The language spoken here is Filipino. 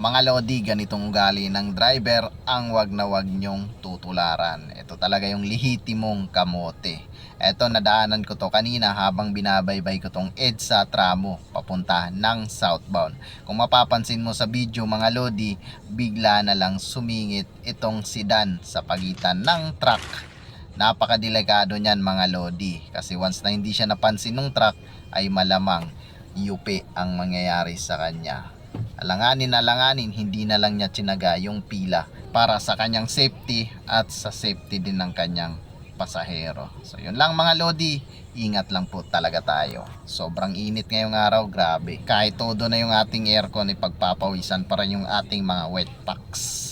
Mga lodi, ganitong ugali ng driver ang wag na wag nyong tutularan. Ito talaga yung lihitimong kamote. Ito, nadaanan ko to kanina habang binabaybay ko tong EDSA tramo papunta ng southbound. Kung mapapansin mo sa video mga lodi, bigla na lang sumingit itong sedan sa pagitan ng truck. Napakadelikado niyan mga lodi, kasi once na hindi siya napansin ng truck ay malamang yupi ang mangyayari sa kanya. Alanganin, hindi na lang niya tinaga yung pila para sa kanyang safety at sa safety din ng kanyang pasahero. So yun lang mga lodi, ingat lang po talaga tayo. Sobrang init ngayong araw, grabe. Kahit todo na yung ating aircon, ipagpapawisan pa rin yung ating mga wet packs.